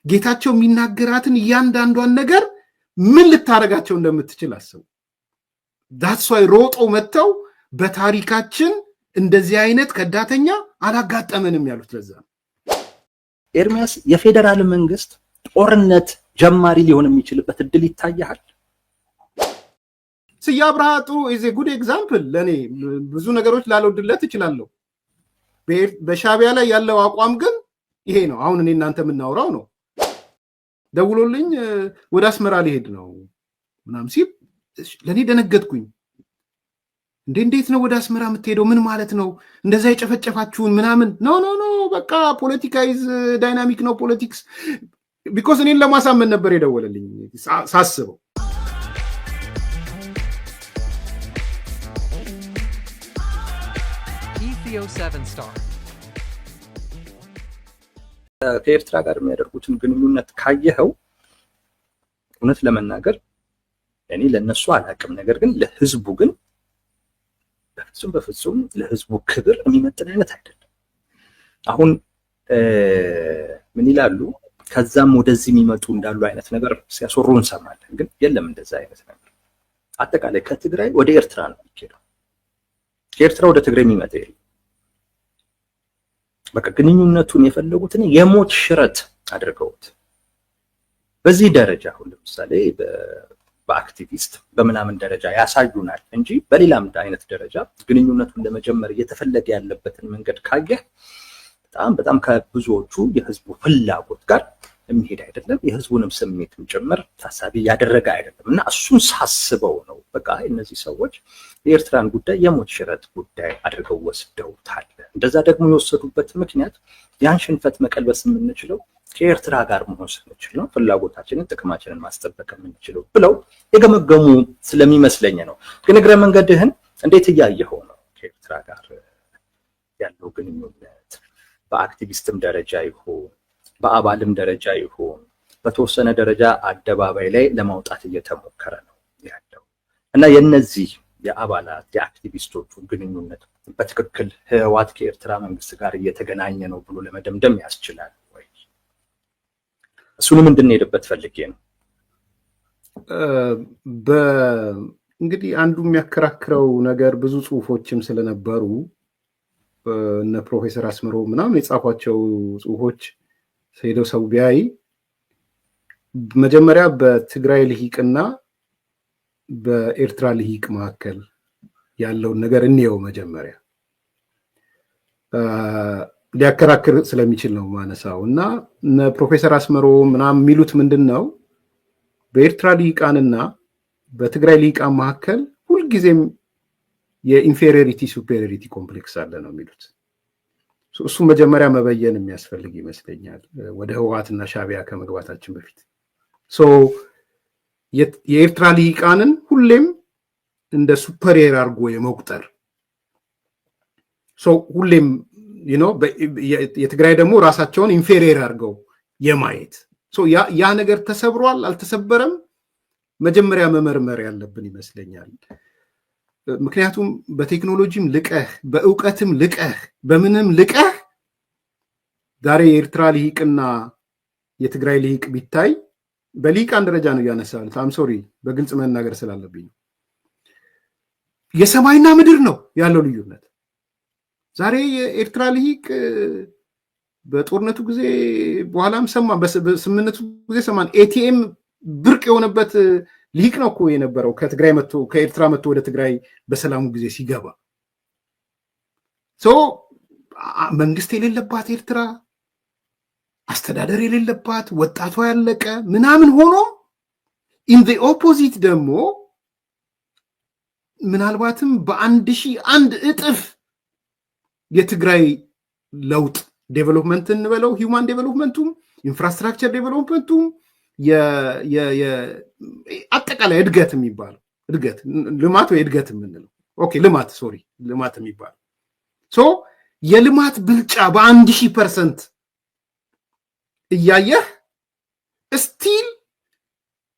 ጌታቸው የሚናገራትን እያንዳንዷን ነገር ምን ልታረጋቸው እንደምትችል አስቡ። that's why ሮጦ መተው በታሪካችን እንደዚህ አይነት ከዳተኛ አላጋጠመንም ያሉት ለዛ ነው። ኤርሚያስ የፌደራል መንግስት ጦርነት ጀማሪ ሊሆን የሚችልበት እድል ይታያል። ስዬ አብርሃ ጥሩ is a good example። ለኔ ብዙ ነገሮች ላልወድለት እችላለሁ። በሻቢያ ላይ ያለው አቋም ግን ይሄ ነው። አሁን እኔ እናንተ የምናወራው ነው። ደውሎልኝ ወደ አስመራ ሊሄድ ነው ምናምን ሲል ለኔ ደነገጥኩኝ። እንዴት ነው ወደ አስመራ የምትሄደው? ምን ማለት ነው? እንደዛ የጨፈጨፋችሁን ምናምን ኖ በቃ ፖለቲካ ኢዝ ዳይናሚክ ነው ፖለቲክስ ቢኮዝ እኔን ለማሳመን ነበር የደወለልኝ ሳስበው። Ethio 7 star ከኤርትራ ጋር የሚያደርጉትን ግንኙነት ካየኸው እውነት ለመናገር እኔ ለነሱ አላቅም፣ ነገር ግን ለህዝቡ ግን በፍጹም ለህዝቡ ክብር የሚመጥን አይነት አይደለም። አሁን ምን ይላሉ ከዛም ወደዚህ የሚመጡ እንዳሉ አይነት ነገር ሲያስወሩ እንሰማለን፣ ግን የለም እንደዛ አይነት ነገር። አጠቃላይ ከትግራይ ወደ ኤርትራ ነው የሚሄደው፣ ከኤርትራ ወደ ትግራይ የሚመጣ የለም። በቃ ግንኙነቱን የፈለጉትን የሞት ሽረት አድርገውት በዚህ ደረጃ አሁን ለምሳሌ በአክቲቪስት በምናምን ደረጃ ያሳዩናል እንጂ በሌላም አይነት ደረጃ ግንኙነቱን ለመጀመር እየተፈለገ ያለበትን መንገድ ካየህ በጣም ከብዙዎቹ የህዝቡ ፍላጎት ጋር የሚሄድ አይደለም፣ የህዝቡንም ስሜትም ጭምር ታሳቢ ያደረገ አይደለም። እና እሱን ሳስበው ነው በቃ እነዚህ ሰዎች የኤርትራን ጉዳይ የሞት ሽረት ጉዳይ አድርገው ወስደውታል። እንደዛ ደግሞ የወሰዱበት ምክንያት ያን ሽንፈት መቀልበስ የምንችለው ከኤርትራ ጋር መሆን ስንችል ነው፣ ፍላጎታችንን ጥቅማችንን ማስጠበቅ የምንችለው ብለው የገመገሙ ስለሚመስለኝ ነው። ግን እግረ መንገድህን እንዴት እያየኸው ነው? ከኤርትራ ጋር ያለው ግንኙነት በአክቲቪስትም ደረጃ ይሁን በአባልም ደረጃ ይሁን በተወሰነ ደረጃ አደባባይ ላይ ለማውጣት እየተሞከረ ነው ያለው እና የነዚህ የአባላት የአክቲቪስቶቹ ግንኙነት በትክክል ህወሓት ከኤርትራ መንግስት ጋር እየተገናኘ ነው ብሎ ለመደምደም ያስችላል ወይ? እሱንም እንድንሄድበት ፈልጌ ነው። እንግዲህ አንዱ የሚያከራክረው ነገር ብዙ ጽሁፎችም ስለነበሩ እነ ፕሮፌሰር አስመሮ ምናምን የጻፏቸው ጽሁፎች ሄደው ሰው ቢያይ መጀመሪያ በትግራይ ልሂቅና በኤርትራ ልሂቅ መካከል ያለውን ነገር እንየው። መጀመሪያ ሊያከራክር ስለሚችል ነው ማነሳው እና ፕሮፌሰር አስመሮ ምናምን የሚሉት ምንድነው በኤርትራ ልሂቃንና በትግራይ ልሂቃን መካከል ሁልጊዜም የኢንፌሪዮሪቲ ሱፔሪዮሪቲ ኮምፕሌክስ አለ ነው የሚሉት። እሱ መጀመሪያ መበየን የሚያስፈልግ ይመስለኛል ወደ ህወሓትና ሻቢያ ከመግባታችን በፊት። የኤርትራ ልሂቃንን ሁሌም እንደ ሱፐሪየር አድርጎ የመቁጠር ሁሌም የትግራይ ደግሞ ራሳቸውን ኢንፌሪየር አድርገው የማየት ያ ነገር ተሰብሯል አልተሰበረም መጀመሪያ መመርመር ያለብን ይመስለኛል። ምክንያቱም በቴክኖሎጂም ልቀህ በእውቀትም ልቀህ በምንም ልቀህ ዛሬ የኤርትራ ልሂቅና የትግራይ ልሂቅ ቢታይ በልሂቃን ደረጃ ነው ያነሳሉት። አም ሶሪ በግልጽ መናገር ስላለብኝ የሰማይና ምድር ነው ያለው ልዩነት። ዛሬ የኤርትራ ልሂቅ በጦርነቱ ጊዜ በኋላም ሰማን፣ በስምምነቱ ጊዜ ሰማን ኤቲኤም ብርቅ የሆነበት ልሂቅ ነው እኮ የነበረው ከትግራይ መጥቶ ከኤርትራ መጥቶ ወደ ትግራይ በሰላሙ ጊዜ ሲገባ መንግስት የሌለባት ኤርትራ አስተዳደር የሌለባት ወጣቷ ያለቀ ምናምን ሆኖ ኢን ዘ ኦፖዚት ደግሞ ምናልባትም በ1001 እጥፍ የትግራይ ለውጥ ዴቨሎፕመንት እንበለው ሂውማን ዴቨሎፕመንቱም ኢንፍራስትራክቸር ዴቨሎፕመንቱም አጠቃላይ እድገት የሚባለው እድገት ልማት ወይ እድገት የምንለው ልማት የሚባለው የልማት ብልጫ በ1000% እያየህ ስቲል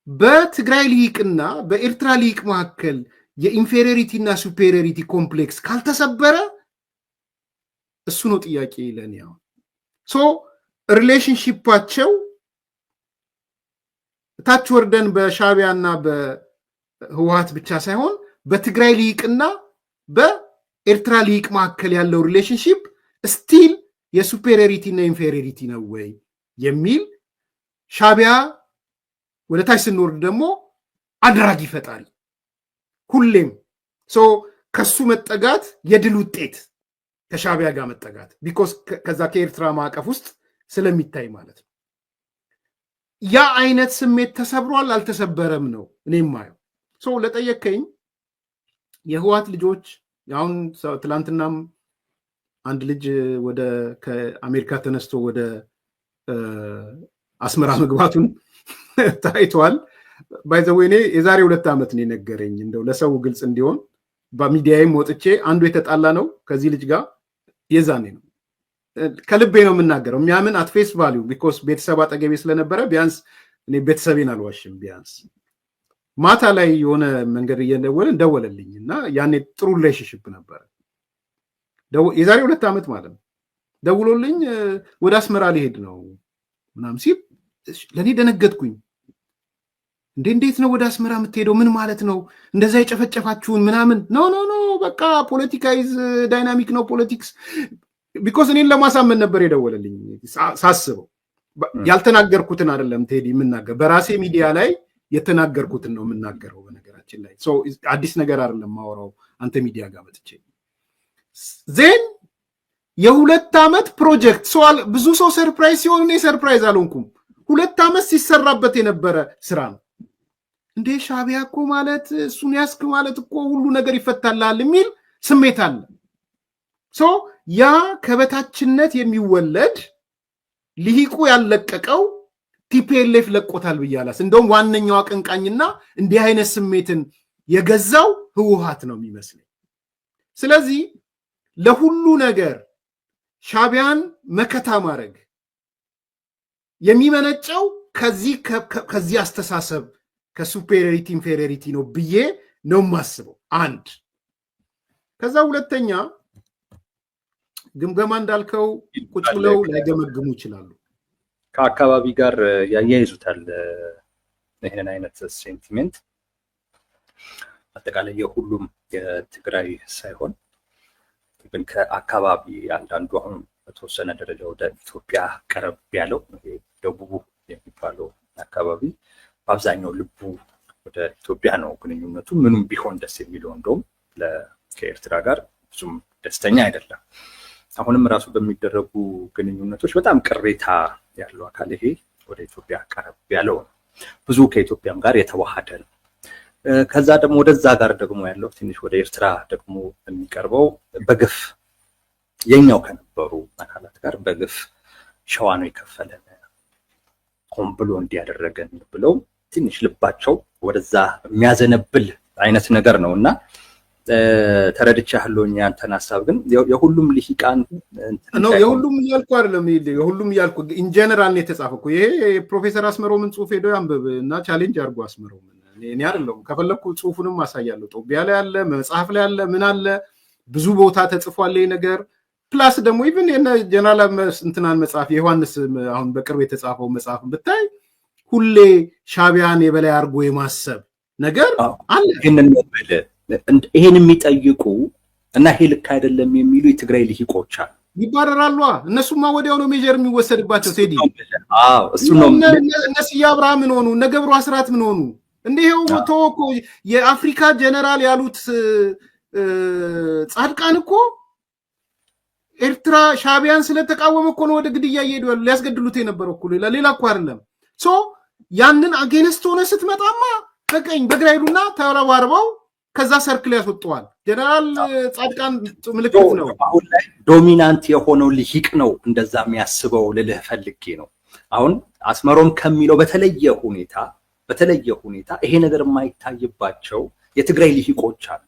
በትግራይ ልሂቅና በኤርትራ ልሂቅ መካከል የኢንፌሪዮሪቲ እና ሱፔሪዮሪቲ ኮምፕሌክስ ካልተሰበረ እሱ ነው ጥያቄ ለኔ። አሁን ሪሌሽንሺፓቸው ታች ወርደን በሻቢያና በህወሓት ብቻ ሳይሆን በትግራይ ሊቅና በኤርትራ ሊቅ መካከል ያለው ሪሌሽንሺፕ ስቲል የሱፔሪዮሪቲ እና ኢንፌሪዮሪቲ ነው ወይ የሚል ሻቢያ ወደ ታች ስንወርድ ደግሞ አድራጊ ፈጣሪ ሁሌም ከሱ መጠጋት የድል ውጤት ከሻቢያ ጋር መጠጋት ቢኮዝ ከዛ ከኤርትራ ማዕቀፍ ውስጥ ስለሚታይ ማለት ነው። ያ አይነት ስሜት ተሰብሯል አልተሰበረም ነው እኔም ማየው። ለጠየከኝ የህወሓት ልጆች አሁን ትላንትናም አንድ ልጅ ወደ ከአሜሪካ ተነስቶ ወደ አስመራ መግባቱን ታይቷል። ባይ ዘ ወይ እኔ የዛሬ 2 ዓመት ነው የነገረኝ። እንደው ለሰው ግልጽ እንዲሆን በሚዲያዬም ወጥቼ አንዱ የተጣላ ነው ከዚህ ልጅ ጋር የዛኔ ነው። ከልቤ ነው የምናገረው። የሚያምን አት ፌስ ቫልዩ ቢኮዝ ቤተሰብ አጠገቤ ስለነበረ ቢያንስ እኔ ቤተሰቤን አልዋሽም። ቢያንስ ማታ ላይ የሆነ መንገድ እንደወለልኝ እና ያኔ ጥሩ ሪሌሽንሺፕ ነበረ። የዛሬ 2 ዓመት ማለት ነው። ደውሎልኝ ወደ አስመራ ሊሄድ ነው ምናምን ሲል ለእኔ ደነገጥኩኝ። እንዴት ነው ወደ አስመራ የምትሄደው? ምን ማለት ነው? እንደዛ የጨፈጨፋችሁን ምናምን? ኖ በቃ ፖለቲካይዝ ዳይናሚክ ነው ፖለቲክስ። ቢኮዝ እኔን ለማሳመን ነበር የደወለልኝ። ሳስበው ያልተናገርኩትን አይደለም ቴዲ የምናገር፣ በራሴ ሚዲያ ላይ የተናገርኩትን ነው የምናገረው። በነገራችን ላይ አዲስ ነገር አይደለም ማወራው አንተ ሚዲያ ጋር መጥቼ ዜን የ2 ዓመት ፕሮጀክት ብዙ ሰው ሰርፕራይዝ ሲሆን እኔ ሰርፕራይዝ አልሆንኩም። 2 ዓመት ሲሰራበት የነበረ ስራ ነው። እንዴ ሻቢያ እኮ ማለት እሱን ያስክ ማለት እኮ ሁሉ ነገር ይፈታላል የሚል ስሜት አለ። ያ ከበታችነት የሚወለድ ሊሂቁ ያለቀቀው ቲፒኤልኤፍ ለቆታል ብያላስ። እንደውም ዋነኛው አቀንቃኝና እንዲህ አይነት ስሜትን የገዛው ህወሓት ነው የሚመስለኝ። ስለዚህ ለሁሉ ነገር ሻቢያን መከታ ማድረግ የሚመነጨው ከዚህ አስተሳሰብ ከሱፔሪዮሪቲ ኢንፌሪዮሪቲ ነው ብዬ ነው ማስበው። አንድ ከዛ ሁለተኛ ግምገማ እንዳልከው ቁጭ ብለው ላይገመግሙ ይችላሉ። ከአካባቢ ጋር ያያይዙታል ይሄንን አይነት ሴንቲሜንት። አጠቃላይ የሁሉም የትግራይ ሳይሆን ግን ከአካባቢ አንዳንዱ አሁን በተወሰነ ደረጃ ወደ ኢትዮጵያ ቀረብ ያለው ደቡቡ የሚባለው አካባቢ በአብዛኛው ልቡ ወደ ኢትዮጵያ ነው። ግንኙነቱ ምንም ቢሆን ደስ የሚለው እንደውም ከኤርትራ ጋር ብዙም ደስተኛ አይደለም። አሁንም ራሱ በሚደረጉ ግንኙነቶች በጣም ቅሬታ ያለው አካል ይሄ ወደ ኢትዮጵያ ቀረብ ያለው ነው። ብዙ ከኢትዮጵያም ጋር የተዋሃደ ነው። ከዛ ደግሞ ወደዛ ጋር ደግሞ ያለው ትንሽ ወደ ኤርትራ ደግሞ የሚቀርበው በግፍ የኛው ከነበሩ አካላት ጋር በግፍ ሸዋ ነው የከፈለን ሆን ብሎ እንዲያደረገን ብለው ትንሽ ልባቸው ወደዛ የሚያዘነብል አይነት ነገር ነውና ተረድቻለሁኝ ያንተን ሐሳብ። ግን የሁሉም ልሂቃን ነው የሁሉም እያልኩ አይደለም። የሁሉም እያልኩ ኢን ጀነራል ነው የተጻፈው። ይሄ ፕሮፌሰር አስመሮምን ጽሁፍ ሄዶ ያንብብ እና ቻሌንጅ አድርጎ አስመሮምን። እኔ አይደለም ከፈለኩ ጽሁፉንም ማሳያለሁ። ጦቢያ ላይ አለ፣ መጽሐፍ ላይ አለ፣ ምን አለ፣ ብዙ ቦታ ተጽፏል ይሄ ነገር። ፕላስ ደግሞ ኢቭን ጀነራል እንትናን መጽሐፍ የዮሐንስ አሁን በቅርብ የተጻፈው መጽሐፍ ብታይ ሁሌ ሻቢያን የበላይ አድርጎ የማሰብ ነገር አለ። ይሄን የሚጠይቁ እና ይሄ ልክ አይደለም የሚሉ የትግራይ ልሂቆች አሉ። ይባረራሉ። እነሱማ ወዲያው ነው ሜጀር የሚወሰድባቸው። ቴዲ እሱ ነው። እነሱ አብርሃም ምን ሆኑ? እነ ገብሩ አስራት ምን ሆኑ? እንዲሄው ተወኮ የአፍሪካ ጀነራል ያሉት ጻድቃን እኮ ኤርትራ ሻቢያን ስለተቃወመ እኮ ነው ወደ ግድያ እየሄዱ ያሉ። ሊያስገድሉት የነበረው እኮ ሌላ እኮ አይደለም። ያንን አጌንስት ሆነ ስትመጣማ በቀኝ በግራ ሄዱና ተረባርበው ከዛ ሰርክል ያስወጣዋል። ጀነራል ጻድቃን ምልክት ነው። አሁን ላይ ዶሚናንት የሆነው ልሂቅ ነው እንደዛ የሚያስበው ልልህ ፈልጌ ነው። አሁን አስመሮም ከሚለው በተለየ ሁኔታ ይሄ ነገር የማይታይባቸው የትግራይ ልሂቆች አሉ።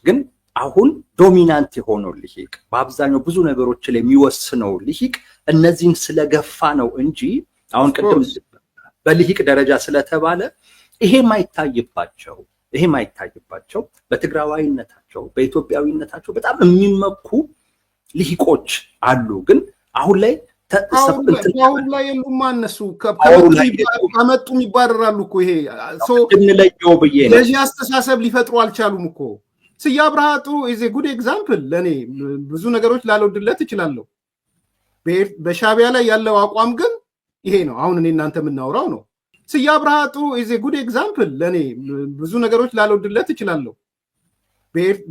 ግን አሁን ዶሚናንት የሆነው ልሂቅ በአብዛኛው ብዙ ነገሮች ላይ የሚወስነው ልሂቅ እነዚህን ስለገፋ ነው እንጂ አሁን ቅድም በልሂቅ ደረጃ ስለተባለ ይሄ ማይታይባቸው በትግራዋይነታቸው በኢትዮጵያዊነታቸው በጣም የሚመኩ ልሂቆች አሉ። ግን አሁን ላይ ፓወሩ ላይ የሉማ እነሱ ከመጡም ይባረራሉ እኮ። ይሄ እንለየው ብዬ ነው። ለዚህ አስተሳሰብ ሊፈጥሩ አልቻሉም እኮ። ስዬ አብርሃ ጥሩ ኢዝ ኤ ጉድ ኤግዛምፕል። ለእኔ ብዙ ነገሮች ላልወድለት እችላለሁ። በሻቢያ ላይ ያለው አቋም ግን ይሄ ነው። አሁን እኔ እናንተ የምናወራው ነው። ስዬ አብርሃ ጥሩ ኢዝ ኤ ጉድ ኤግዛምፕል። ለእኔ ብዙ ነገሮች ላልወድለት እችላለሁ።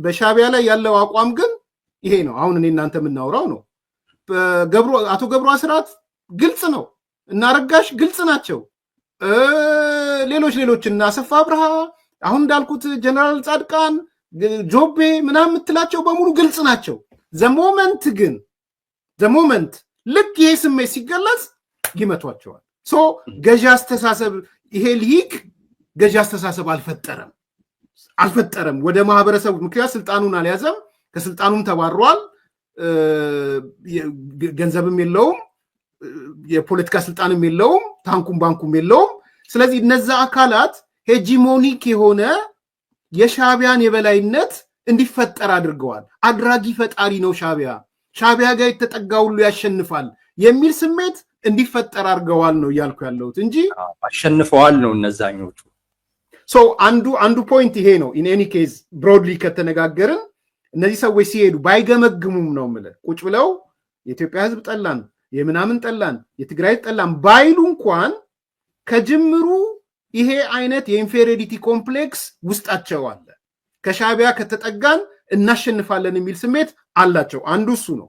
በሻቢያ ላይ ያለው አቋም ግን ይሄ ነው። አሁን እኔ እናንተ የምናወራው ነው። አቶ ገብሩ አስራት ግልጽ ነው። እና ረጋሽ ግልጽ ናቸው። ሌሎች እና አሰፋ አብርሃ፣ አሁን እንዳልኩት ጀነራል ጻድቃን፣ ጆቤ ምናምን የምትላቸው በሙሉ ግልጽ ናቸው። ዘሞመንት ልክ ይሄ ስሜት ሲገለጽ ይመቷቸዋል። ገዢ አስተሳሰብ ይሄ ልሂቅ ገዢ አስተሳሰብ አልፈጠረም ወደ ማህበረሰቡ። ምክንያት ስልጣኑን አልያዘም፣ ከስልጣኑም ተባሯል። ገንዘብም የለውም፣ የፖለቲካ ስልጣንም የለውም፣ ታንኩም ባንኩም የለውም። ስለዚህ እነዛ አካላት ሄጂሞኒክ የሆነ የሻቢያን የበላይነት እንዲፈጠር አድርገዋል። አድራጊ ፈጣሪ ነው ሻቢያ ጋር የተጠጋ ሁሉ ያሸንፋል የሚል ስሜት እንዲፈጠር አድርገዋል ነው እያልኩ ያለሁት እንጂ አሸንፈዋል ነው እነዛኞቹ። አንዱ ፖይንት ይሄ ነው። ኢን ኤኒ ኬዝ ብሮድሊ ከተነጋገርን እነዚህ ሰዎች ሲሄዱ ባይገመግሙም ነው የምልህ፣ ቁጭ ብለው የኢትዮጵያ ሕዝብ ጠላን፣ የምናምን ጠላን፣ የትግራይ ጠላን ባይሉ እንኳን ከጅምሩ ይሄ አይነት የኢንፌሪዮሪቲ ኮምፕሌክስ ውስጣቸው አለ። ከሻቢያ ከተጠጋን እናሸንፋለን የሚል ስሜት አላቸው። አንዱ እሱ ነው።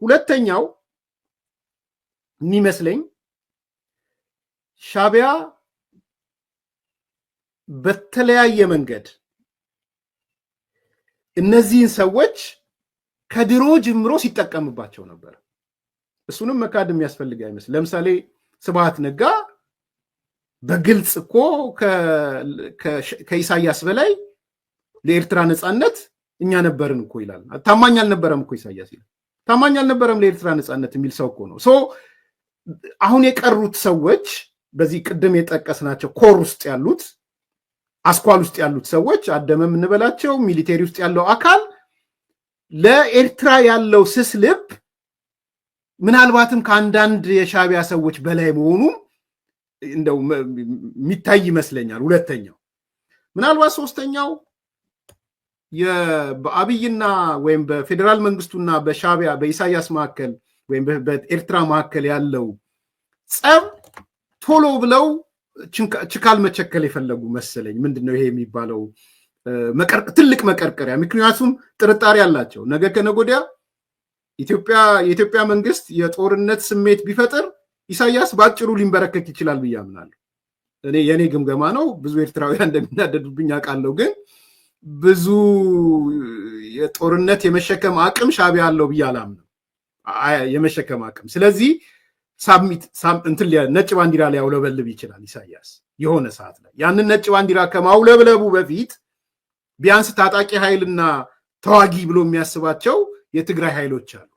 ሁለተኛው የሚመስለኝ ሻቢያ በተለያየ መንገድ እነዚህን ሰዎች ከድሮ ጀምሮ ሲጠቀምባቸው ነበር። እሱንም መካድ የሚያስፈልግ አይመስል። ለምሳሌ ስብሃት ነጋ በግልጽ እኮ ከኢሳያስ በላይ ለኤርትራ ነፃነት እኛ ነበርን እኮ ይላል። ታማኝ አልነበረም እኮ ኢሳያስ ይላል። ታማኝ አልነበረም ለኤርትራ ነፃነት የሚል ሰው እኮ ነው። አሁን የቀሩት ሰዎች በዚህ ቅድም የጠቀስናቸው ኮር ውስጥ ያሉት፣ አስኳል ውስጥ ያሉት ሰዎች አደመ የምንበላቸው ሚሊቴሪ ውስጥ ያለው አካል ለኤርትራ ያለው ስስ ልብ ምናልባትም ከአንዳንድ የሻቢያ ሰዎች በላይ መሆኑ እንደው የሚታይ ይመስለኛል። ሁለተኛው ምናልባት ሶስተኛው በአብይና ወይም በፌዴራል መንግስቱና በሻቢያ በኢሳያስ መካከል ወይም በኤርትራ መካከል ያለው ጸብ ቶሎ ብለው ችካል መቸከል የፈለጉ መሰለኝ። ምንድነው ይሄ የሚባለው ትልቅ መቀርቀሪያ። ምክንያቱም ጥርጣሬ አላቸው። ነገ ከነገ ወዲያ የኢትዮጵያ መንግስት የጦርነት ስሜት ቢፈጥር ኢሳያስ በአጭሩ ሊንበረከክ ይችላል ብዬ አምናለሁ። የኔ ግምገማ ነው። ብዙ ኤርትራውያን እንደሚናደዱብኝ አውቃለሁ። ግን ብዙ የጦርነት የመሸከም አቅም ሻቢያ አለው ብዬ አላምንም። የመሸከም አቅም። ስለዚህ ነጭ ባንዲራ ላይ ያውለበልብ ይችላል ኢሳያስ የሆነ ሰዓት ላይ። ያንን ነጭ ባንዲራ ከማውለብለቡ በፊት ቢያንስ ታጣቂ ኃይልና ተዋጊ ብሎ የሚያስባቸው የትግራይ ኃይሎች አሉ።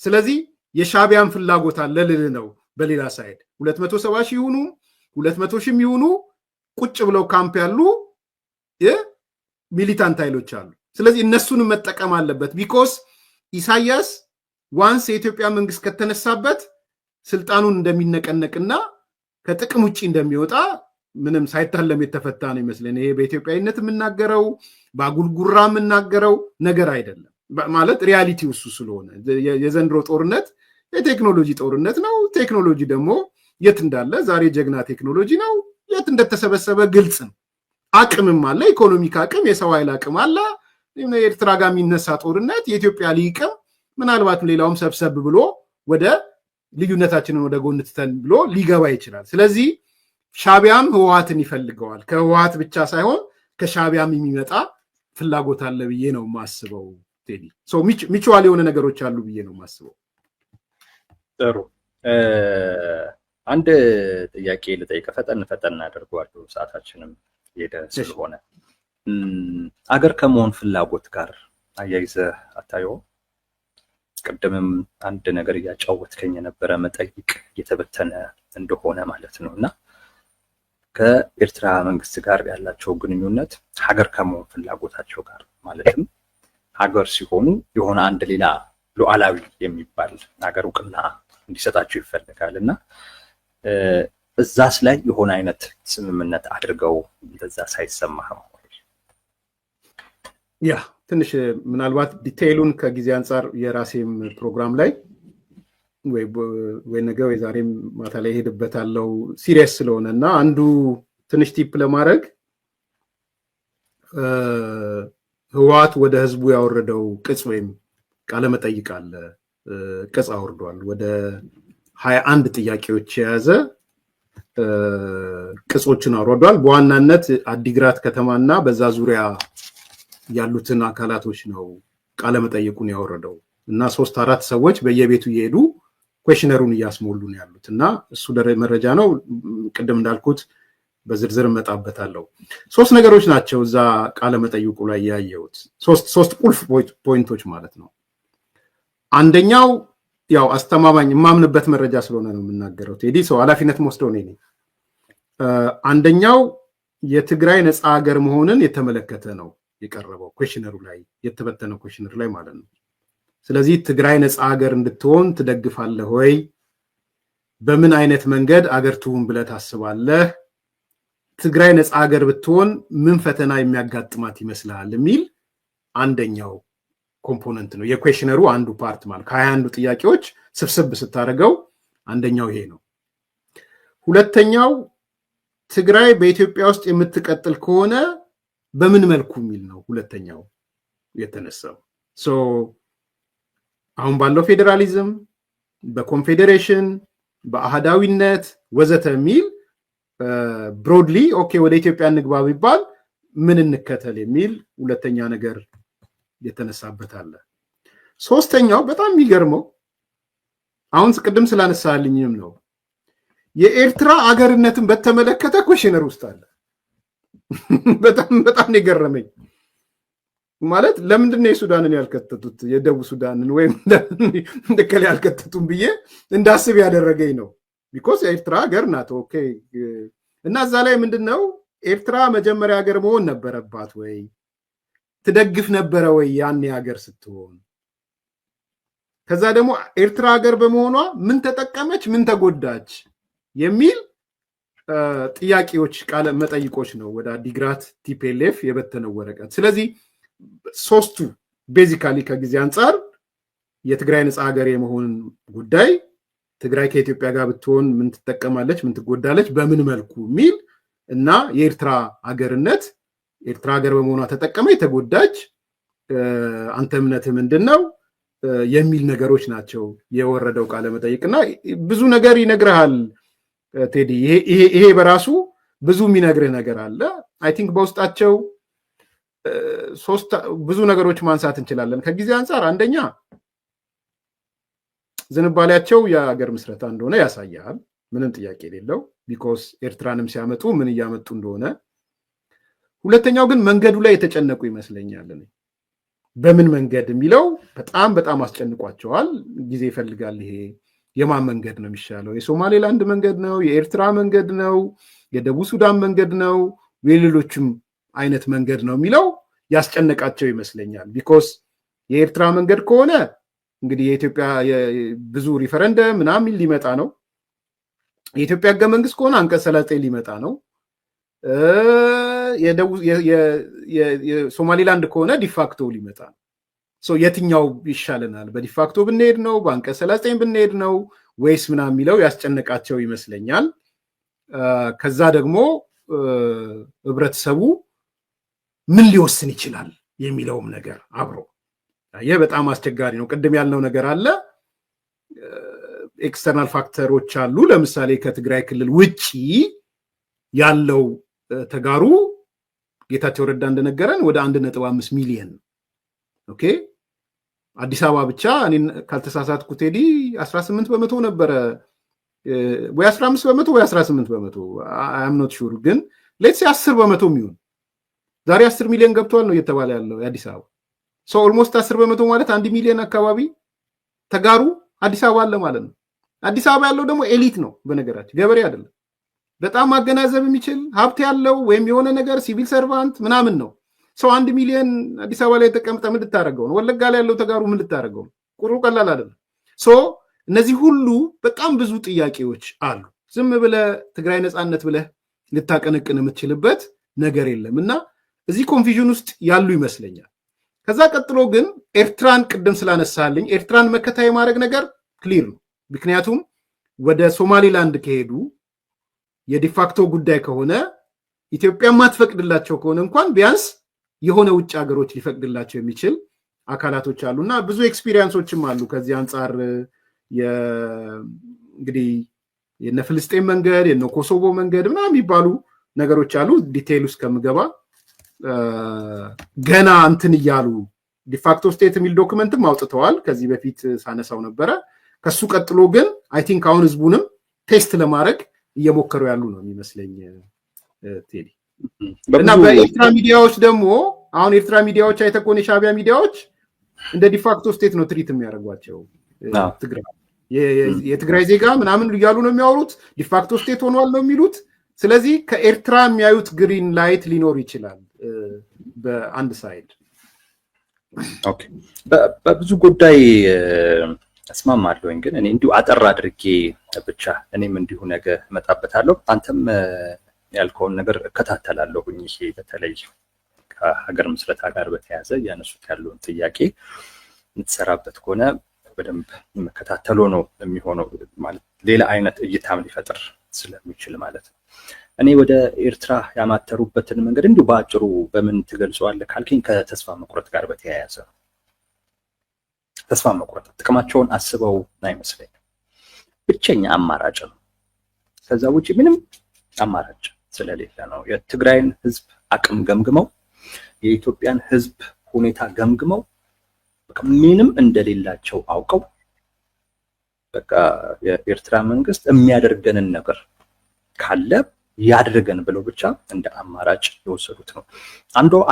ስለዚህ የሻቢያን ፍላጎት አለ ልል ነው። በሌላ ሳይድ 270 ሺህ ይሁኑ 200 ሺህ ይሁኑ ቁጭ ብለው ካምፕ ያሉ ሚሊታንት ኃይሎች አሉ። ስለዚህ እነሱንም መጠቀም አለበት። ቢኮስ ኢሳያስ ዋንስ የኢትዮጵያ መንግስት ከተነሳበት ስልጣኑን እንደሚነቀነቅና ከጥቅም ውጭ እንደሚወጣ ምንም ሳይታለም የተፈታ ነው ይመስለን። ይሄ በኢትዮጵያዊነት የምናገረው በአጉልጉራ የምናገረው ነገር አይደለም። ማለት ሪያሊቲ እሱ ስለሆነ የዘንድሮ ጦርነት የቴክኖሎጂ ጦርነት ነው። ቴክኖሎጂ ደግሞ የት እንዳለ ዛሬ ጀግና ቴክኖሎጂ ነው። የት እንደተሰበሰበ ግልጽ ነው። አቅምም አለ፣ ኢኮኖሚክ አቅም፣ የሰው ኃይል አቅም አለ። ኤርትራ ጋር የሚነሳ ጦርነት የኢትዮጵያ ሊቅም ምናልባትም ሌላውም ሰብሰብ ብሎ ወደ ልዩነታችንን ወደ ጎን ትተን ብሎ ሊገባ ይችላል። ስለዚህ ሻቢያም ህወሓትን ይፈልገዋል። ከህወሓት ብቻ ሳይሆን ከሻቢያም የሚመጣ ፍላጎት አለ ብዬ ነው የማስበው። ቴዲ ሚቹዋል የሆነ ነገሮች አሉ ብዬ ነው የማስበው። ጥሩ። አንድ ጥያቄ ልጠይቅ፣ ፈጠን አደርገዋለሁ ሰዓታችንም ሄደ ስለሆነ። አገር ከመሆን ፍላጎት ጋር አያይዘህ አታየው? ቅድምም አንድ ነገር እያጫወትከኝ የነበረ መጠይቅ እየተበተነ እንደሆነ ማለት ነው። እና ከኤርትራ መንግስት ጋር ያላቸው ግንኙነት ሀገር ከመሆን ፍላጎታቸው ጋር ማለትም ሀገር ሲሆኑ የሆነ አንድ ሌላ ሉዓላዊ የሚባል ሀገር እውቅና እንዲሰጣቸው ይፈልጋል እና እዛስ ላይ የሆነ አይነት ስምምነት አድርገው እንደዛ ሳይሰማህ ነው? ያ ትንሽ ምናልባት ዲቴይሉን ከጊዜ አንጻር የራሴም ፕሮግራም ላይ ወይ ነገ ወይ ዛሬም ማታ ላይ ሄድበታለሁ ሲሪየስ ስለሆነ እና አንዱ ትንሽ ቲፕ ለማድረግ ህወሓት ወደ ህዝቡ ያወረደው ቅጽ ወይም ቃለመጠይቅ አለ። ቅጽ አውርዷል። ወደ 21 ጥያቄዎች የያዘ ቅጾችን አውርዷል። በዋናነት አዲግራት ከተማና በዛ ዙሪያ ያሉትን አካላቶች ነው ቃለመጠይቁን ያወረደው እና 3-4 ሰዎች በየቤቱ እየሄዱ ኩዌሽነሩን እያስሞሉ ነው ያሉት እና እሱ መረጃ ነው። ቅድም እንዳልኩት በዝርዝር እመጣበታለሁ። 3 ነገሮች ናቸው እዛ ቃለመጠይቁ ላይ ያየሁት፣ 3 ቁልፍ ፖይንቶች ማለት ነው። አንደኛው ያው አስተማማኝ የማምንበት መረጃ ስለሆነ ነው የምናገረው። ቴዲ ሰው ኃላፊነት ወስደው ነው። አንደኛው የትግራይ ነፃ ሀገር መሆንን የተመለከተ ነው የቀረበው ኩዌሽነሩ ላይ የተበተነው ኩዌሽነር ላይ ማለት ነው። ስለዚህ ትግራይ ነፃ ሀገር እንድትሆን ትደግፋለህ ወይ? በምን አይነት መንገድ አገር ትሁን ብለህ ታስባለህ? ትግራይ ነፃ ሀገር ብትሆን ምን ፈተና የሚያጋጥማት ይመስልሃል? የሚል አንደኛው ኮምፖነንት ነው የኩዌሽነሩ አንዱ ፓርት ማለት ከ21 ጥያቄዎች ስብስብ ስታደርገው አንደኛው ይሄ ነው። ሁለተኛው ትግራይ በኢትዮጵያ ውስጥ የምትቀጥል ከሆነ በምን መልኩ የሚል ነው ሁለተኛው የተነሳው። አሁን ባለው ፌዴራሊዝም፣ በኮንፌዴሬሽን፣ በአህዳዊነት ወዘተ የሚል ብሮድሊ ኦኬ ወደ ኢትዮጵያ እንግባ ቢባል ምን እንከተል የሚል ሁለተኛ ነገር የተነሳበት አለ። ሶስተኛው በጣም የሚገርመው አሁን ቅድም ስላነሳልኝም ነው የኤርትራ አገርነትን በተመለከተ ኩዌሽነር ውስጥ አለ። በጣም የገረመኝ ማለት ለምንድን ነው የሱዳንን ያልከተቱት የደቡብ ሱዳንን ወይም እንደከለ ያልከተቱም ብዬ እንዳስብ ያደረገኝ ነው። ቢኮዝ የኤርትራ ሀገር ናት። ኦኬ እና እዛ ላይ ምንድነው ኤርትራ መጀመሪያ ሀገር መሆን ነበረባት ወይ? ትደግፍ ነበረ ወይ ያኔ ሀገር ስትሆን? ከዛ ደግሞ ኤርትራ ሀገር በመሆኗ ምን ተጠቀመች፣ ምን ተጎዳች የሚል ጥያቄዎች ቃለ መጠይቆች ነው ወደ አዲግራት ቲፒኤልኤፍ የበተነው ወረቀት። ስለዚህ ሶስቱ ቤዚካሊ ከጊዜ አንጻር የትግራይ ነፃ ሀገር የመሆን ጉዳይ፣ ትግራይ ከኢትዮጵያ ጋር ብትሆን ምን ትጠቀማለች፣ ምን ትጎዳለች፣ በምን መልኩ የሚል እና የኤርትራ ሀገርነት ኤርትራ ሀገር በመሆኗ ተጠቀመች፣ ተጎዳች፣ አንተ እምነትህ ምንድን ነው የሚል ነገሮች ናቸው የወረደው ቃለ መጠይቅና ብዙ ነገር ይነግርሃል ቴዲ። ይሄ በራሱ ብዙ የሚነግርህ ነገር አለ። አይ ቲንክ በውስጣቸው ብዙ ነገሮች ማንሳት እንችላለን ከጊዜ አንጻር። አንደኛ ዝንባሌያቸው የሀገር ምስረታ እንደሆነ ያሳያል፣ ምንም ጥያቄ የሌለው ቢኮዝ ኤርትራንም ሲያመጡ ምን እያመጡ እንደሆነ። ሁለተኛው ግን መንገዱ ላይ የተጨነቁ ይመስለኛል። በምን መንገድ የሚለው በጣም አስጨንቋቸዋል። ጊዜ ይፈልጋል። ይሄ የማን መንገድ ነው የሚሻለው? የሶማሌላንድ መንገድ ነው? የኤርትራ መንገድ ነው? የደቡብ ሱዳን መንገድ ነው? የሌሎችም አይነት መንገድ ነው የሚለው ያስጨነቃቸው ይመስለኛል። ቢኮዝ የኤርትራ መንገድ ከሆነ እንግዲህ የኢትዮጵያ ብዙ ሪፈረንደም ምናምን ሊመጣ ነው። የኢትዮጵያ ህገ መንግስት ከሆነ አንቀጽ 39 ሊመጣ ነው። የሶማሊላንድ ከሆነ ዲፋክቶ ሊመጣ ነው። የትኛው ይሻለናል? በዲፋክቶ ብንሄድ ነው? በአንቀጽ 39 ብንሄድ ነው ወይስ ምናምን የሚለው ያስጨነቃቸው ይመስለኛል። ከዛ ደግሞ ህብረተሰቡ ምን ሊወስን ይችላል የሚለውም ነገር አብሮ ይህ በጣም አስቸጋሪ ነው። ቅድም ያልነው ነገር አለ። ኤክስተርናል ፋክተሮች አሉ። ለምሳሌ ከትግራይ ክልል ውጪ ያለው ተጋሩ ጌታቸው ረዳ እንደነገረን ወደ 1.5 ሚሊዮን። ኦኬ አዲስ አበባ ብቻ እኔ ካልተሳሳትኩ ቴዲ 18 በመቶ ነበረ ወይ 15 በመቶ ወይ 18 በመቶ አም ኖት ሹር፣ ግን ሌትስ 10 በመቶ የሚሆን ዛሬ 10 ሚሊዮን ገብቷል ነው እየተባለ ያለው የአዲስ አበባ ኦልሞስት 10 በመቶ ማለት 1 ሚሊዮን አካባቢ ተጋሩ አዲስ አበባ አለ ማለት ነው። አዲስ አበባ ያለው ደግሞ ኤሊት ነው፣ በነገራችን ገበሬ አይደለም። በጣም ማገናዘብ የሚችል ሀብት ያለው ወይም የሆነ ነገር ሲቪል ሰርቫንት ምናምን ነው። 1 ሚሊዮን አዲስ አበባ ላይ ተቀምጠ ምን ልታደርገው ነው? ወለጋ ላይ ያለው ተጋሩ ምን ልታደርገው ነው? ቁጥሩ ቀላል አይደለም። ሶ እነዚህ ሁሉ በጣም ብዙ ጥያቄዎች አሉ። ዝም ብለህ ትግራይ ነፃነት ብለህ ልታቀነቅን የምትችልበት ነገር የለም እና እዚህ ኮንፊዥን ውስጥ ያሉ ይመስለኛል። ከዛ ቀጥሎ ግን ኤርትራን ቅድም ስላነሳልኝ ኤርትራን መከታ የማድረግ ነገር ክሊር ነው። ምክንያቱም ወደ ሶማሌላንድ ከሄዱ የዲፋክቶ ጉዳይ ከሆነ ኢትዮጵያ ማትፈቅድላቸው ከሆነ እንኳን ቢያንስ የሆነ ውጭ ሀገሮች ሊፈቅድላቸው የሚችል አካላቶች አሉ እና ብዙ ኤክስፒሪየንሶችም አሉ። ከዚህ አንጻር እንግዲህ የነ ፍልስጤም መንገድ የነ ኮሶቮ መንገድ ምናምን የሚባሉ ነገሮች አሉ። ዲቴይል ውስጥ ከምገባ ገና እንትን እያሉ ዲፋክቶ ስቴት የሚል ዶክመንትም አውጥተዋል። ከዚህ በፊት ሳነሳው ነበረ። ከሱ ቀጥሎ ግን አይ ቲንክ አሁን ህዝቡንም ቴስት ለማድረግ እየሞከሩ ያሉ ነው የሚመስለኝ ቴዲ። እና በኤርትራ ሚዲያዎች ደግሞ አሁን ኤርትራ ሚዲያዎች አይተኮን የሻዕቢያ ሚዲያዎች እንደ ዲፋክቶ ስቴት ነው ትሪት የሚያደርጓቸው። ትግራይ የትግራይ ዜጋ ምናምን እያሉ ነው የሚያወሩት። ዲፋክቶ ስቴት ሆኗል ነው የሚሉት። ስለዚህ ከኤርትራ የሚያዩት ግሪን ላይት ሊኖር ይችላል በአንድ ሳይድ። ኦኬ፣ በብዙ ጉዳይ እስማማለሁኝ፣ ግን እኔ እንዲሁ አጠር አድርጌ ብቻ እኔም እንዲሁ ነገ እመጣበታለሁ። አንተም ያልከውን ነገር እከታተላለሁኝ። ይሄ በተለይ ከሀገር ምስረታ ጋር በተያያዘ እያነሱት ያለውን ጥያቄ የምትሰራበት ከሆነ በደንብ መከታተሎ ነው የሚሆነው። ማለት ሌላ አይነት እይታም ሊፈጥር ስለሚችል ማለት ነው። እኔ ወደ ኤርትራ ያማተሩበትን መንገድ እንዲሁ በአጭሩ በምን ትገልጸዋለህ ካልከኝ ከተስፋ መቁረጥ ጋር በተያያዘ ነው። ተስፋ መቁረጥ ጥቅማቸውን አስበው አይመስለኝም። ብቸኛ አማራጭ ነው። ከዛ ውጪ ምንም አማራጭ ስለሌለ ነው። የትግራይን ህዝብ አቅም ገምግመው የኢትዮጵያን ህዝብ ሁኔታ ገምግመው ምንም እንደሌላቸው አውቀው በቃ የኤርትራ መንግስት የሚያደርገንን ነገር ካለ ያድርገን ብለው ብቻ እንደ አማራጭ የወሰዱት ነው።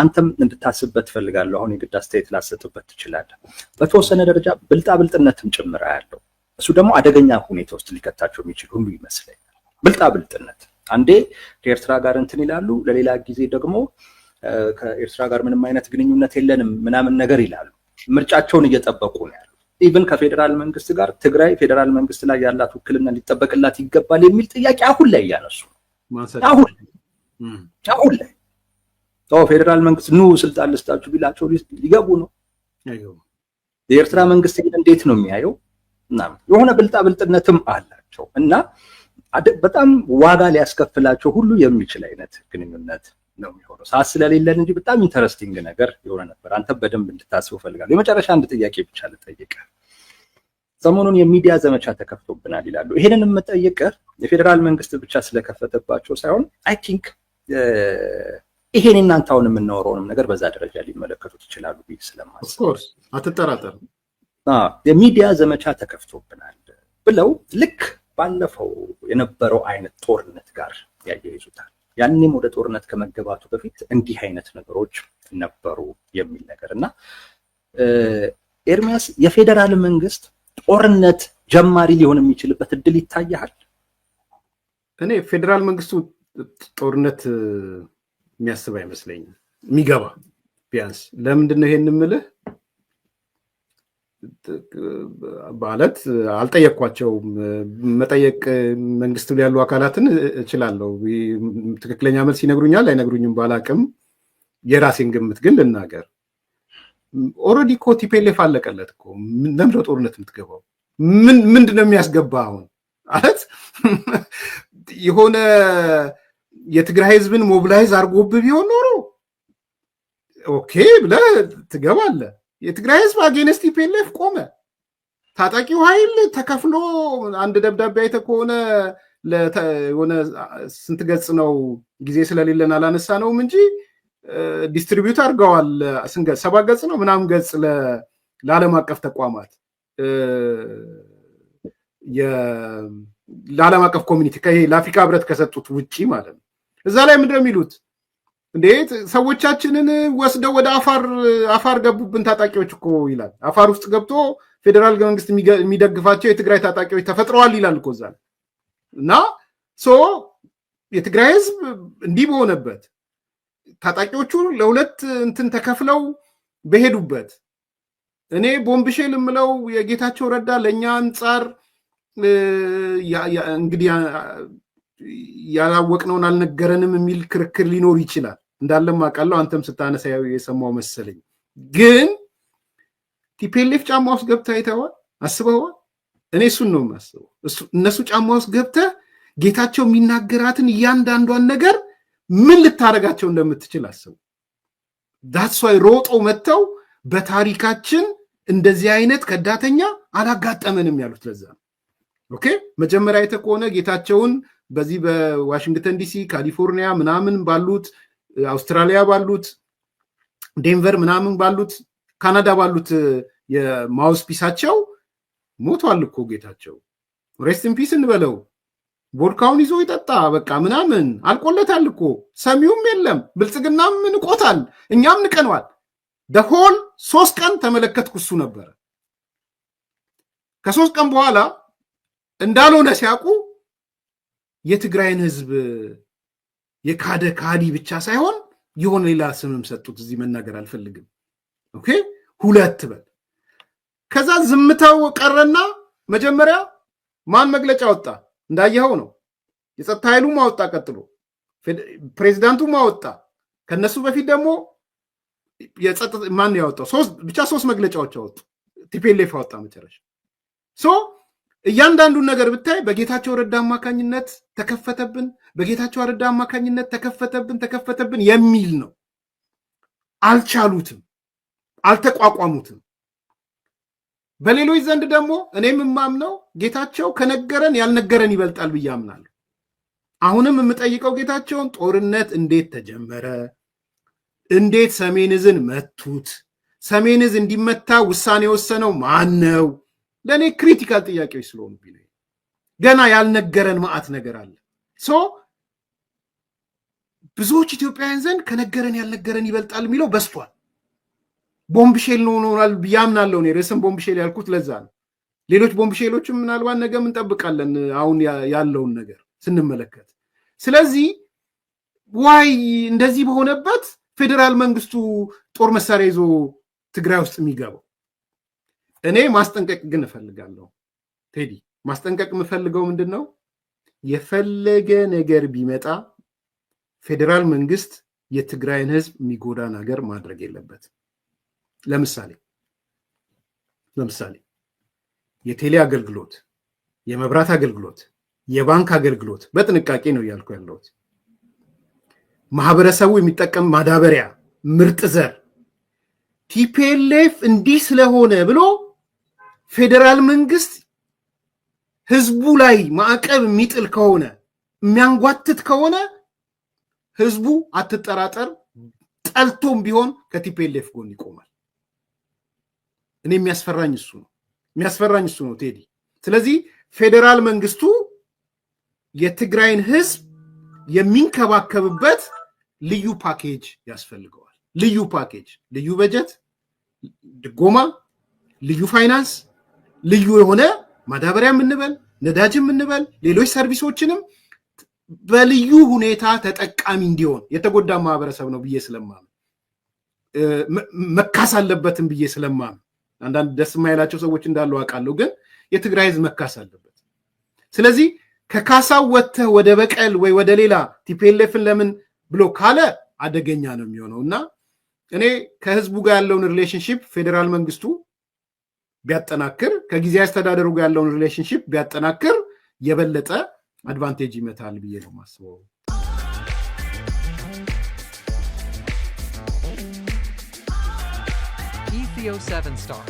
አንተም እንድታስብበት ፈልጋለሁ። አሁን የግድ አስተያየት ላሰጥበት ትችላለህ። በተወሰነ ደረጃ ብልጣብልጥነትም ጭምር ያለው እሱ ደግሞ አደገኛ ሁኔታ ውስጥ ሊከታቸው የሚችል ሁሉ ይመስለኛል። ብልጣብልጥነት አንዴ ከኤርትራ ጋር እንትን ይላሉ፣ ለሌላ ጊዜ ደግሞ ከኤርትራ ጋር ምንም አይነት ግንኙነት የለንም ምናምን ነገር ይላሉ። ምርጫቸውን እየጠበቁ ነው ያሉት። ኢቭን ከፌዴራል መንግስት ጋር ትግራይ ፌዴራል መንግስት ላይ ያላት ውክልና ሊጠበቅላት ይገባል የሚል ጥያቄ አሁን ላይ እያነሱ ነው። አሁን ላይ ፌዴራል መንግስት ኑ ስልጣን ልስጣችሁ ቢላቸው ሊገቡ ነው። የኤርትራ መንግስት ግን እንዴት ነው የሚያየው? የሆነ ብልጣብልጥነትም አላቸው እና በጣም ዋጋ ሊያስከፍላቸው ሁሉ የሚችል አይነት ግንኙነት ነው የሚሆነው። ሰዓት ስለሌለን እንጂ በጣም ኢንተረስቲንግ ነገር የሆነ ነበር። አንተ በደንብ እንድታስበው ፈልጋለሁ። የመጨረሻ አንድ ጥያቄ ብቻ ልጠይቅህ። ሰሞኑን የሚዲያ ዘመቻ ተከፍቶብናል ይላሉ። ይሄንን የምጠይቅህ የፌዴራል መንግስት ብቻ ስለከፈተባቸው ሳይሆን አይ ቲንክ ይሄን እናንተ አሁን የምናወራውንም ነገር በዛ ደረጃ ሊመለከቱት ይችላሉ ብዬ ስለማስብ ኦፍ ኮርስ አትጠራጠር። የሚዲያ ዘመቻ ተከፍቶብናል ብለው ልክ ባለፈው የነበረው አይነት ጦርነት ጋር ያያይዙታል። ያንንም ወደ ጦርነት ከመገባቱ በፊት እንዲህ አይነት ነገሮች ነበሩ የሚል ነገር እና ኤርሚያስ የፌዴራል መንግስት ጦርነት ጀማሪ ሊሆን የሚችልበት እድል ይታያል? እኔ ፌዴራል መንግስቱ ጦርነት የሚያስብ አይመስለኝም የሚገባ ቢያንስ። ለምንድን ነው ይሄን የምልህ? ማለት አልጠየቅኳቸውም። መጠየቅ መንግስት ላይ ያሉ አካላትን እችላለሁ። ትክክለኛ መልስ ይነግሩኛል አይነግሩኝም ባላቅም፣ የራሴን ግምት ግን ልናገር። ኦልሬዲ እኮ ቲፒኤልኤፍ አለቀለት እኮ። ለምንድን ነው ጦርነት የምትገባው? ምንድን ነው የሚያስገባ? አሁን ማለት የሆነ የትግራይ ህዝብን ሞቢላይዝ አድርጎብህ ቢሆን ኖሮ ኦኬ ብለህ ትገባለህ። የትግራይ ህዝብ አጌንስት ቲፒኤልኤፍ ቆመ። ታጣቂው ኃይል ተከፍሎ አንድ ደብዳቤ አይተህ ከሆነ የሆነ ስንት ገጽ ነው? ጊዜ ስለሌለን አላነሳ ነውም እንጂ ዲስትሪቢዩት አድርገዋል። 7 ገጽ ነው ምናምን ገጽ ለዓለም አቀፍ ተቋማት ለዓለም አቀፍ ኮሚኒቲ ለአፍሪካ ህብረት ከሰጡት ውጪ ማለት ነው። እዛ ላይ ምንድን ነው የሚሉት? እንዴት ሰዎቻችንን ወስደው ወደ አፋር ገቡብን ታጣቂዎች እኮ ይላል። አፋር ውስጥ ገብቶ ፌዴራል መንግስት የሚደግፋቸው የትግራይ ታጣቂዎች ተፈጥረዋል ይላል እኮ እዛ እና የትግራይ ህዝብ እንዲህ በሆነበት ታጣቂዎቹ ለሁለት እንትን ተከፍለው በሄዱበት እኔ ቦምብሼል የምለው የጌታቸው ረዳ ለእኛ አንጻር እንግዲህ ያላወቅነውን አልነገረንም የሚል ክርክር ሊኖር ይችላል። እንዳለም አውቃለሁ፣ አንተም ስታነሳ የሰማው መሰለኝ። ግን ቲፒኤልኤፍ ጫማ ውስጥ ገብተህ አይተኸዋል? አስበኸዋል? እኔ እሱን ነው የማስበው። እነሱ ጫማ ውስጥ ገብተህ ጌታቸው የሚናገራትን እያንዳንዷን ነገር ምን ልታደርጋቸው እንደምትችል አስቡ። ዳትስ ዋይ ሮጠው መጥተው በታሪካችን እንደዚህ አይነት ከዳተኛ አላጋጠመንም ያሉት ለዛ ነው። ኦኬ መጀመሪያ አይተህ ከሆነ ጌታቸውን በዚህ በዋሽንግተን ዲሲ፣ ካሊፎርኒያ ምናምን ባሉት፣ አውስትራሊያ ባሉት፣ ዴንቨር ምናምን ባሉት፣ ካናዳ ባሉት የማውስ ፒሳቸው ሞቷል እኮ ጌታቸው። ሬስት ኢን ፒስ እንበለው። ቦድካውን ይዞ ይጠጣ በቃ ምናምን አልቆለታል እኮ። ሰሚውም የለም። ብልጽግናም ንቆታል፣ እኛም ንቀነዋል። ደሆል 3 ቀን ተመለከትኩ፣ እሱ ነበረ። ከ3 ቀን በኋላ እንዳልሆነ ሲያውቁ የትግራይን ህዝብ የካደ ካዲ ብቻ ሳይሆን የሆነ ሌላ ስምም ሰጡት። እዚህ መናገር አልፈልግም። ኦኬ 2 በል። ከዛ ዝምታው ቀረና መጀመሪያ ማን መግለጫ ወጣ? እንዳየኸው ነው። የጸጥታ ኃይሉም አወጣ፣ ቀጥሎ ፕሬዚዳንቱም አወጣ። ከነሱ በፊት ደግሞ የጸጥታ ማን ያወጣው? ብቻ 3 መግለጫዎች አወጡ። ቲፒኤልኤፍ አወጣ መጨረሻ። እያንዳንዱን ነገር ብታይ በጌታቸው ረዳ አማካኝነት ተከፈተብን፣ በጌታቸው ረዳ አማካኝነት ተከፈተብን የሚል ነው። አልቻሉትም፣ አልተቋቋሙትም። በሌሎች ዘንድ ደግሞ እኔም የማምነው ጌታቸው ከነገረን ያልነገረን ይበልጣል ብዬ አምናለሁ። አሁንም የምጠይቀው ጌታቸውን ጦርነት እንዴት ተጀመረ? እንዴት ሰሜን ዕዝን መቱት? ሰሜን ዕዝ እንዲመታ ውሳኔ የወሰነው ማን ነው? ለእኔ ክሪቲካል ጥያቄዎች ስለሆኑ ገና ያልነገረን ማዕት ነገር አለ። ብዙዎች ኢትዮጵያውያን ዘንድ ከነገረን ያልነገረን ይበልጣል የሚለው በስቷል። ቦምብሼል ነው ሆኗል ብዬ አምናለሁ። እኔ ርዕስም ቦምብሼል ያልኩት ለዛ ነው። ሌሎች ቦምብሼሎችም ምናልባት ነገም እንጠብቃለን አሁን ያለውን ነገር ስንመለከት። ስለዚህ ዋይ እንደዚህ በሆነበት ፌዴራል መንግስቱ ጦር መሳሪያ ይዞ ትግራይ ውስጥ የሚገባው? እኔ ማስጠንቀቅ ግን እፈልጋለሁ ቴዲ። ማስጠንቀቅ የምፈልገው ምንድን ነው? የፈለገ ነገር ቢመጣ ፌዴራል መንግስት የትግራይን ህዝብ የሚጎዳ ነገር ማድረግ የለበት። ለምሳሌ የቴሌ አገልግሎት፣ የመብራት አገልግሎት፣ የባንክ አገልግሎት በጥንቃቄ ነው እያልኩ ያለሁት። ማህበረሰቡ የሚጠቀም ማዳበሪያ፣ ምርጥ ዘር ቲፒኤልኤፍ እንዲህ ስለሆነ ብሎ ፌዴራል መንግስት ህዝቡ ላይ ማዕቀብ የሚጥል ከሆነ የሚያንጓትት ከሆነ ህዝቡ አትጠራጠር፣ ጠልቶም ቢሆን ከቲፒኤልኤፍ ጎን ይቆማል። እኔ የሚያስፈራኝ እሱ ነው ቴዲ። ስለዚህ ፌዴራል መንግስቱ የትግራይን ህዝብ የሚንከባከብበት ልዩ ፓኬጅ ያስፈልገዋል። ልዩ ፓኬጅ፣ ልዩ በጀት፣ ድጎማ፣ ልዩ ፋይናንስ፣ ልዩ የሆነ ማዳበሪያ የምንበል ነዳጅ የምንበል ሌሎች ሰርቪሶችንም በልዩ ሁኔታ ተጠቃሚ እንዲሆን የተጎዳ ማህበረሰብ ነው ብዬ ስለማምን መካስ አለበትም ብዬ ስለማምን አንዳንድ ደስ የማይላቸው ሰዎች እንዳሉ አውቃለሁ፣ ግን የትግራይ ህዝብ መካስ አለበት። ስለዚህ ከካሳው ወጥተህ ወደ በቀል ወይ ወደ ሌላ ቲፒኤልኤፍን ለምን ብሎ ካለ አደገኛ ነው የሚሆነው እና እኔ ከህዝቡ ጋር ያለውን ሪሌሽንሺፕ ፌዴራል መንግስቱ ቢያጠናክር፣ ከጊዜያዊ አስተዳደሩ ጋር ያለውን ሪሌሽንሺፕ ቢያጠናክር የበለጠ አድቫንቴጅ ይመታል ብዬ ነው የማስበው። Ethio 7 Star